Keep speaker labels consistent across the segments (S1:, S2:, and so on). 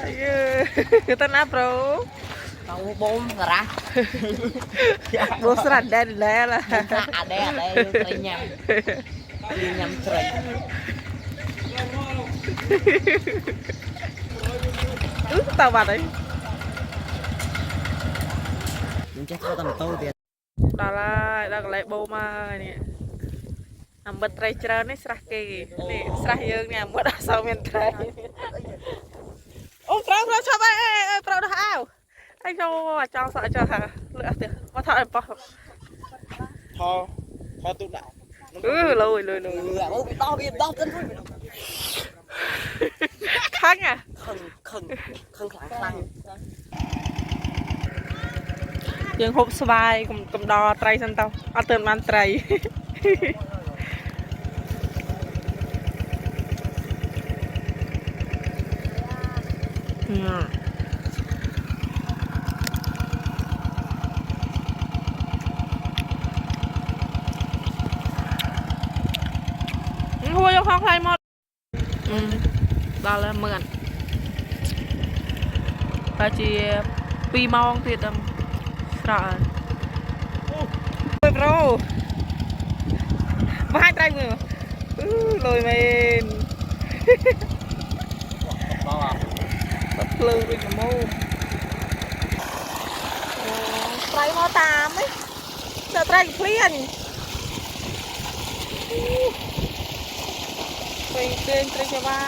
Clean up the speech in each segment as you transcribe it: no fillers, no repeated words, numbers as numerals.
S1: Ayo, kita napro.
S2: Tahu bom ngerah.
S1: Bos rada lah.
S2: Ada yang kenyam. Kenyam cerai.
S1: Tao bật đấy.
S2: Mình chắc có tầm tô tiền.
S1: Đó là lại bô mà nè. Nằm bật tray trơn này srah kì. Nè, srah dương nè, bật ở sau miền tray. Ô, pro chào bạn, pro đó ao. Anh cho sợ cho hả? Lựa tiền, có thợ em bỏ.
S3: Thò tụ đại.
S1: Lùi.
S2: Biết đo cân thôi.
S1: Khăn à?
S2: Khăn khăn.
S1: យើងហូបស្វាយកុំដល់ត្រីសិនតោះអត់ទើបបានត្រីហួយយកផងខ្លាញ់មកដល់ហើយមើលតែជា2ម៉ោងទៀតដល់ស្រកហើយប្រូមកឲ្យត្រីមើលលុយមែនដល់ភ្លើងវិញមកត្រីមកតាមហ៎ទៅត្រីភ្លៀងពេលត្រីចាវ៉ា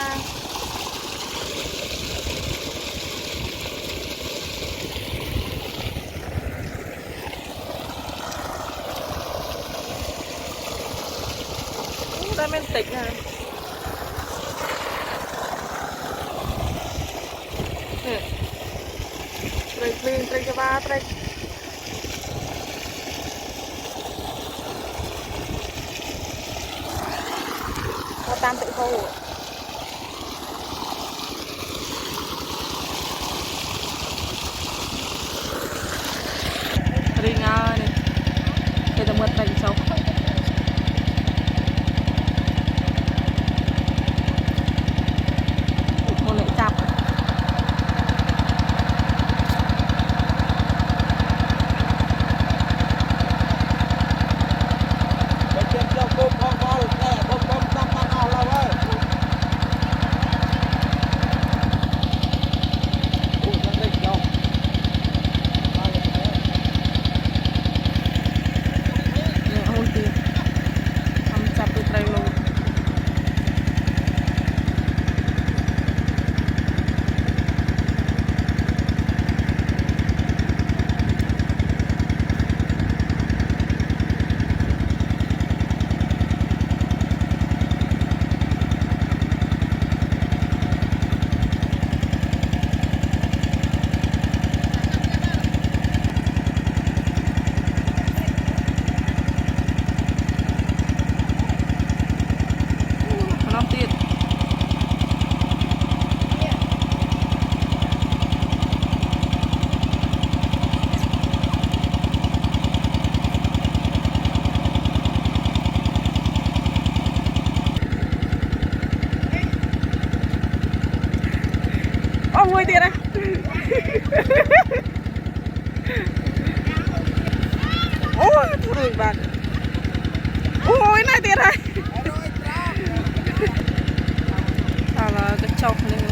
S1: តែមានតិចណាត្រីភ្លៀងត្រីចាវ៉ាត្រីតាមទឹកហូររីងហើយនេះគេទៅមើលត្រីចុះមួយទៀតណាអូយរួចបាត់អូយណាទៀតហើយអើទៅចុះនេះ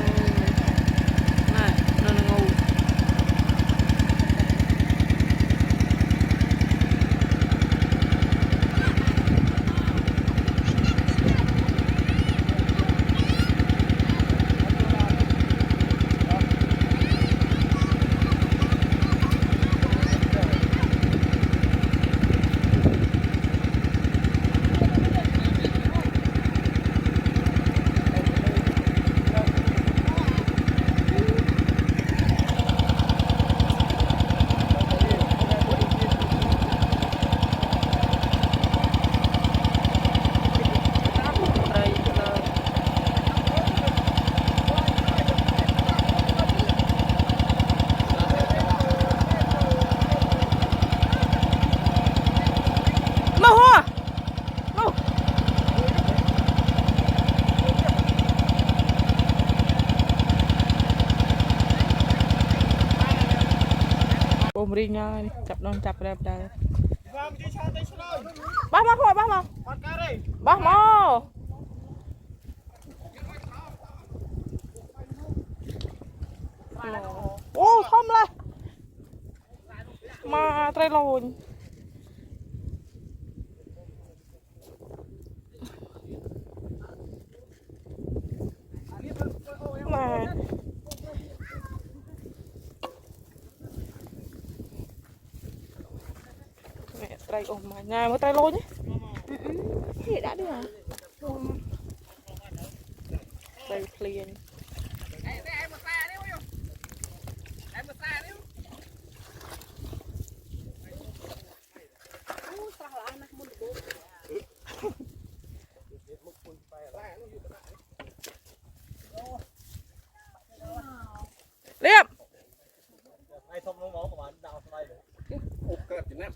S1: ណានៅងូ รีง่ายจับนอนจับได้ได้
S3: ว่ามันจะชาติเฉลย
S1: บ้ามาพอบ้ามา
S3: ปัดกันเลย
S1: บ้ามาโอ้ทำเลยมาไตรโลนมาmẹ trai ôm mà nhà mới trai lô nhé thì đã đi à trai liền liệp
S3: ไอ้ทอมน้องๆประมาณดาวสไลด์เลยโอ้เกิดอย่างนั้น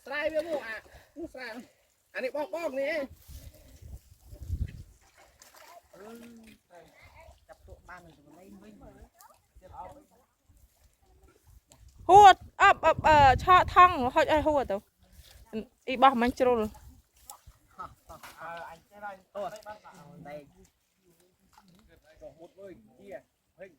S3: สไลด์เบี้ยมูอ่ะมูสไลด์อันนี้บอกนี่
S2: จับตัวบ้านมันจะไม่วิ่ง
S1: hùa ấp cho thăng hơi ai hùa đâu ý bảo mình trôi
S3: อันจะได้ตัวได้บ้างในสมมติเลยเกียร์เฮ้ย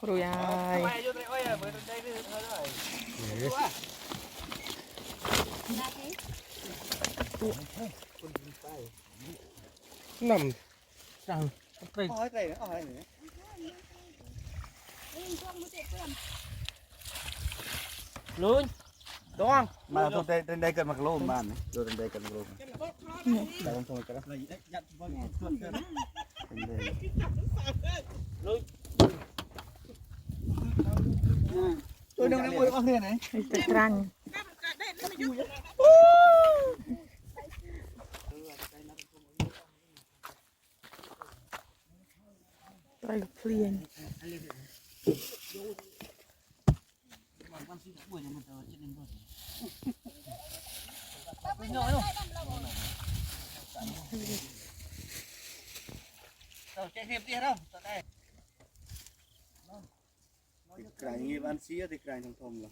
S1: rồi ai
S3: ไปอยู่ในอ้อยเหมือนได้ดื้อเธอด้วยนำจังอ้อยไก่อ้อยเนี่ย
S2: luôn
S3: ดวง
S4: มาตัวได้กันมากระโลมบ้านนะตัวได้กันมากระโลมแต่ต้องทำกันแล้วเป็นเลย
S3: ตัวนึงในมืออ้อยเนี่ยไหน
S1: cái răng trai liền
S3: เจ๊เทียบเตี้ยแล้วตัวได้
S4: ไกลงี้บ้านเสียแต่ไกลทองทมเหรอ